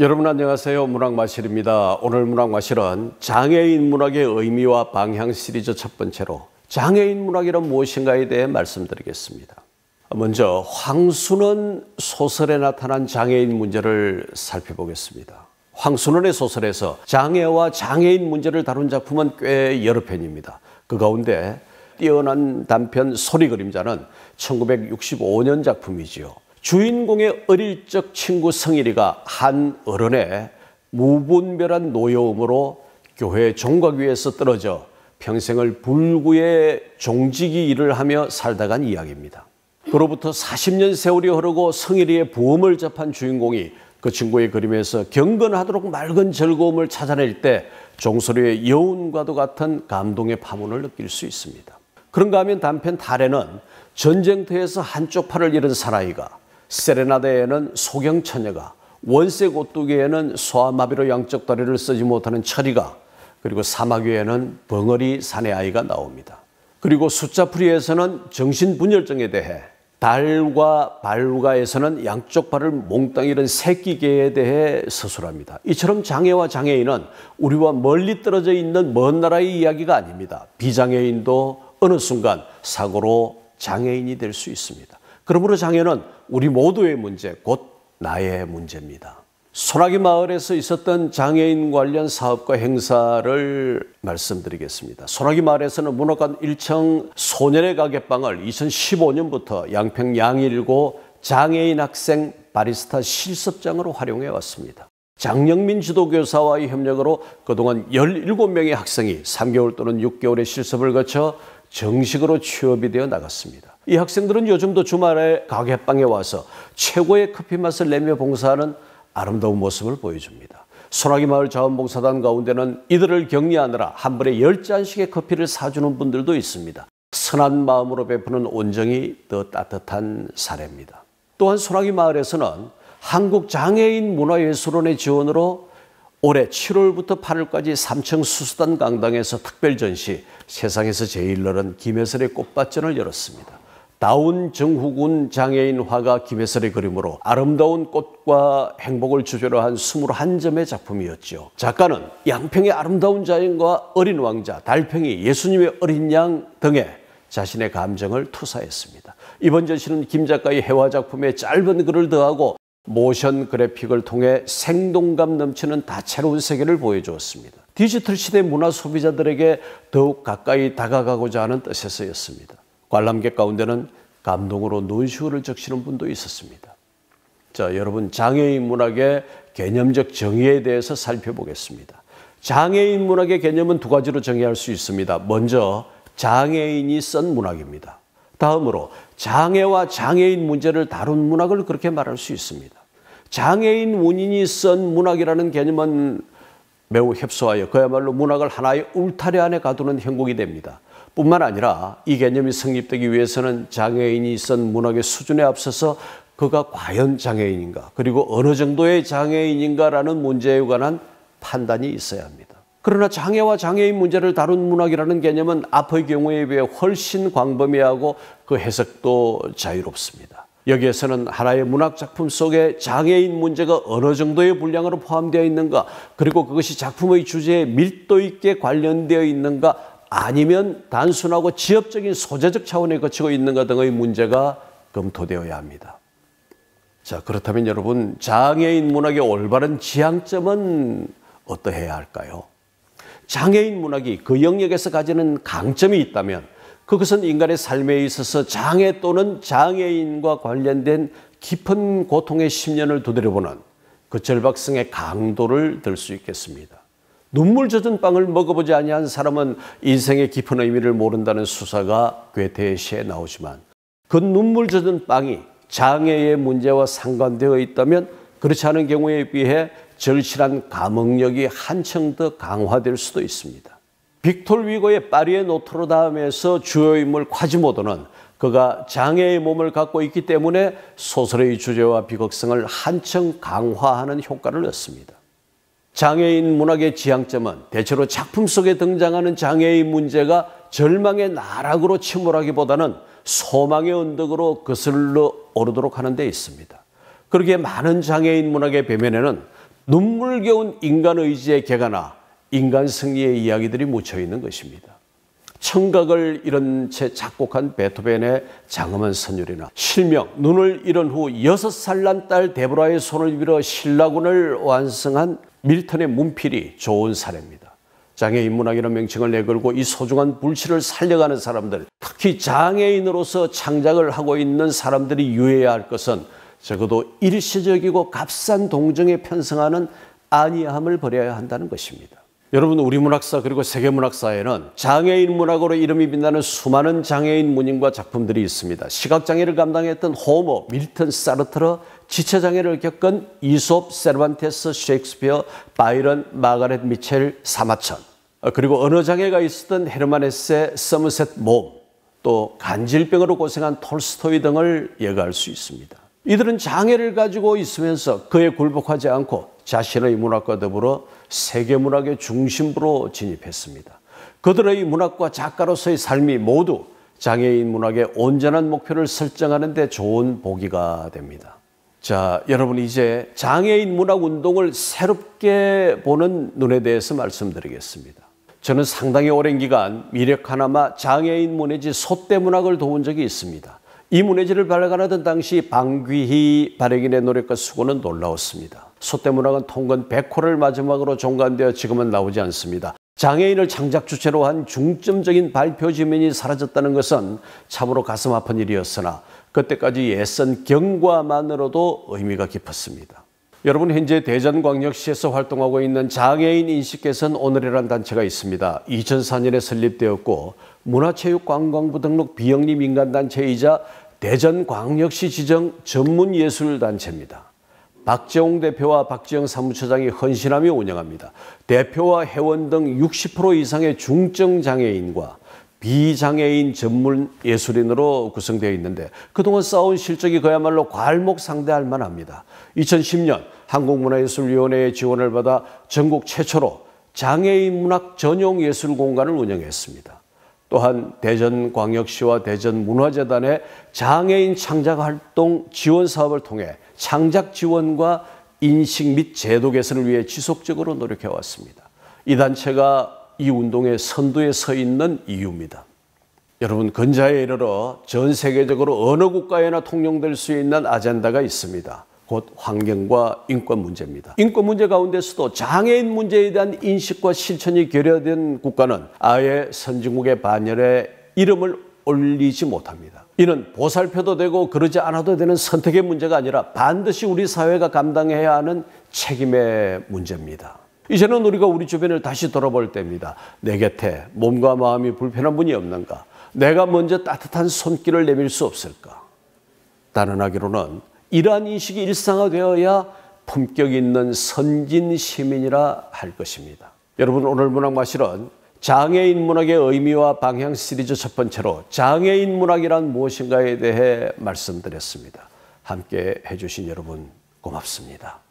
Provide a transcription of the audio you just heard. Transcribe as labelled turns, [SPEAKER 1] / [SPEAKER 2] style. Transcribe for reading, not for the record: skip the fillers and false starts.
[SPEAKER 1] 여러분 안녕하세요. 문학마실입니다. 오늘 문학마실은 장애인 문학의 의미와 방향 시리즈 첫 번째로 장애인 문학이란 무엇인가에 대해 말씀드리겠습니다. 먼저 황순원 소설에 나타난 장애인 문제를 살펴보겠습니다. 황순원의 소설에서 장애와 장애인 문제를 다룬 작품은 꽤 여러 편입니다. 그 가운데 뛰어난 단편 소리그림자는 1965년 작품이지요. 주인공의 어릴 적 친구 성일이가 한 어른의 무분별한 노여움으로 교회 종각 위에서 떨어져 평생을 불구의 종지기 일을 하며 살다 간 이야기입니다. 그로부터 40년 세월이 흐르고 성일이의 부엄을 접한 주인공이 그 친구의 그림에서 경건하도록 맑은 즐거움을 찾아낼 때 종소리의 여운과도 같은 감동의 파문을 느낄 수 있습니다. 그런가 하면 단편 달에는 전쟁터에서 한쪽 팔을 잃은 사나이가, 세레나데에는 소경처녀가, 원세 고뚜기에는 소아마비로 양쪽 다리를 쓰지 못하는 철이가, 그리고 사막 위에는 벙어리 사내아이가 나옵니다. 그리고 숫자풀이에서는 정신분열증에 대해, 달과 발가에서는 양쪽 발을 몽땅 잃은 새끼개에 대해 서술합니다. 이처럼 장애와 장애인은 우리와 멀리 떨어져 있는 먼 나라의 이야기가 아닙니다. 비장애인도 어느 순간 사고로 장애인이 될 수 있습니다. 그러므로 장애는 우리 모두의 문제, 곧 나의 문제입니다. 소나기 마을에서 있었던 장애인 관련 사업과 행사를 말씀드리겠습니다. 소나기 마을에서는 문학관 1층 소년의 가게방을 2015년부터 양평 양일고 장애인 학생 바리스타 실습장으로 활용해 왔습니다. 장영민 지도교사와의 협력으로 그동안 17명의 학생이 3개월 또는 6개월의 실습을 거쳐 정식으로 취업이 되어 나갔습니다. 이 학생들은 요즘도 주말에 가게방에 와서 최고의 커피 맛을 내며 봉사하는 아름다운 모습을 보여줍니다. 소나기 마을 자원봉사단 가운데는 이들을 격려하느라 한 번에 10잔씩의 커피를 사주는 분들도 있습니다. 선한 마음으로 베푸는 온정이 더 따뜻한 사례입니다. 또한 소나기 마을에서는 한국장애인문화예술원의 지원으로 올해 7월부터 8월까지 삼청 수수단 강당에서 특별 전시 세상에서 제일 넓은 김혜설의 꽃밭전을 열었습니다. 다운 정후군 장애인 화가 김혜설의 그림으로 아름다운 꽃과 행복을 주제로 한 21점의 작품이었죠. 작가는 양평의 아름다운 자연과 어린 왕자, 달팽이, 예수님의 어린 양 등에 자신의 감정을 투사했습니다. 이번 전시는 김 작가의 회화 작품에 짧은 글을 더하고 모션 그래픽을 통해 생동감 넘치는 다채로운 세계를 보여주었습니다. 디지털 시대 문화 소비자들에게 더욱 가까이 다가가고자 하는 뜻에서였습니다. 관람객 가운데는 감동으로 눈시울을 적시는 분도 있었습니다. 자, 여러분, 장애인 문학의 개념적 정의에 대해서 살펴보겠습니다. 장애인 문학의 개념은 두 가지로 정의할 수 있습니다. 먼저 장애인이 쓴 문학입니다. 다음으로 장애와 장애인 문제를 다룬 문학을 그렇게 말할 수 있습니다. 장애인 원인이 쓴 문학이라는 개념은 매우 협소하여 그야말로 문학을 하나의 울타리 안에 가두는 형국이 됩니다. 뿐만 아니라 이 개념이 성립되기 위해서는 장애인이 쓴 문학의 수준에 앞서서 그가 과연 장애인인가, 그리고 어느 정도의 장애인인가라는 문제에 관한 판단이 있어야 합니다. 그러나 장애와 장애인 문제를 다룬 문학이라는 개념은 앞의 경우에 비해 훨씬 광범위하고 그 해석도 자유롭습니다. 여기에서는 하나의 문학 작품 속에 장애인 문제가 어느 정도의 분량으로 포함되어 있는가, 그리고 그것이 작품의 주제에 밀도 있게 관련되어 있는가, 아니면 단순하고 지엽적인 소재적 차원에 거치고 있는가 등의 문제가 검토되어야 합니다. 자, 그렇다면 여러분, 장애인 문학의 올바른 지향점은 어떠해야 할까요? 장애인 문학이 그 영역에서 가지는 강점이 있다면 그것은 인간의 삶에 있어서 장애 또는 장애인과 관련된 깊은 고통의 심연을 두드려보는 그 절박성의 강도를 들 수 있겠습니다. 눈물 젖은 빵을 먹어보지 아니한 사람은 인생의 깊은 의미를 모른다는 수사가 괴테의 시에 나오지만, 그 눈물 젖은 빵이 장애의 문제와 상관되어 있다면 그렇지 않은 경우에 비해 절실한 감흥력이 한층 더 강화될 수도 있습니다. 빅톨 위고의 파리의 노트르담에서 주요 인물 콰지모도는 그가 장애의 몸을 갖고 있기 때문에 소설의 주제와 비극성을 한층 강화하는 효과를 얻습니다. 장애인 문학의 지향점은 대체로 작품 속에 등장하는 장애인 문제가 절망의 나락으로 침몰하기보다는 소망의 언덕으로 거슬러 오르도록 하는 데 있습니다. 그렇게 많은 장애인 문학의 배면에는 눈물겨운 인간 의지의 개가나 인간 승리의 이야기들이 묻혀 있는 것입니다. 청각을 잃은 채 작곡한 베토벤의 장엄한 선율이나 실명, 눈을 잃은 후 6살 난 딸 데보라의 손을 빌어 신라군을 완성한 밀턴의 문필이 좋은 사례입니다. 장애인 문학이라는 명칭을 내걸고 이 소중한 불씨를 살려가는 사람들, 특히 장애인으로서 창작을 하고 있는 사람들이 유의해야 할 것은 적어도 일시적이고 값싼 동정에 편승하는 안이함을 버려야 한다는 것입니다. 여러분, 우리 문학사 그리고 세계 문학사에는 장애인 문학으로 이름이 빛나는 수많은 장애인 문인과 작품들이 있습니다. 시각장애를 감당했던 호머, 밀턴, 사르트르, 지체장애를 겪은 이솝, 세르반테스, 셰익스피어, 바이런, 마가렛 미첼, 사마천, 그리고 언어장애가 있었던 헤르만 헤세, 서머셋 모, 또 간질병으로 고생한 톨스토이 등을 예가할 수 있습니다. 이들은 장애를 가지고 있으면서 그에 굴복하지 않고 자신의 문학과 더불어 세계 문학의 중심부로 진입했습니다. 그들의 문학과 작가로서의 삶이 모두 장애인 문학의 온전한 목표를 설정하는 데 좋은 보기가 됩니다. 자, 여러분, 이제 장애인 문학 운동을 새롭게 보는 눈에 대해서 말씀드리겠습니다. 저는 상당히 오랜 기간 미력하나마 장애인 문예지 소떼 문학을 도운 적이 있습니다. 이 문예지를 발간하던 당시 방귀희 발행인의 노력과 수고는 놀라웠습니다. 소떼 문학은 통근 100호를 마지막으로 종간되어 지금은 나오지 않습니다. 장애인을 창작 주체로 한 중점적인 발표 지면이 사라졌다는 것은 참으로 가슴 아픈 일이었으나 그때까지 애쓴 경과만으로도 의미가 깊었습니다. 여러분, 현재 대전광역시에서 활동하고 있는 장애인 인식개선 오늘이라는 단체가 있습니다. 2004년에 설립되었고 문화체육관광부 등록 비영리 민간단체이자 대전광역시 지정 전문예술단체입니다. 박재홍 대표와 박지영 사무처장이 헌신하며 운영합니다. 대표와 회원 등 60% 이상의 중증장애인과 비장애인 전문 예술인으로 구성되어 있는데 그동안 쌓아온 실적이 그야말로 괄목상대할 만합니다. 2010년 한국문화예술위원회의 지원을 받아 전국 최초로 장애인 문학 전용 예술 공간을 운영했습니다. 또한 대전광역시와 대전문화재단의 장애인 창작활동 지원 사업을 통해 창작 지원과 인식 및 제도 개선을 위해 지속적으로 노력해왔습니다. 이 단체가 이 운동의 선두에 서 있는 이유입니다. 여러분, 근자에 이르러 전 세계적으로 어느 국가에나 통용될 수 있는 아젠다가 있습니다. 곧 환경과 인권 문제입니다. 인권 문제 가운데서도 장애인 문제에 대한 인식과 실천이 결여된 국가는 아예 선진국의 반열에 이름을 올리지 못합니다. 이는 보살펴도 되고 그러지 않아도 되는 선택의 문제가 아니라 반드시 우리 사회가 감당해야 하는 책임의 문제입니다. 이제는 우리가 우리 주변을 다시 돌아볼 때입니다. 내 곁에 몸과 마음이 불편한 분이 없는가? 내가 먼저 따뜻한 손길을 내밀 수 없을까? 단언하기로는 이러한 인식이 일상화되어야 품격 있는 선진 시민이라 할 것입니다. 여러분, 오늘 문학마실은 장애인 문학의 의미와 방향 시리즈 첫 번째로 장애인 문학이란 무엇인가에 대해 말씀드렸습니다. 함께 해주신 여러분 고맙습니다.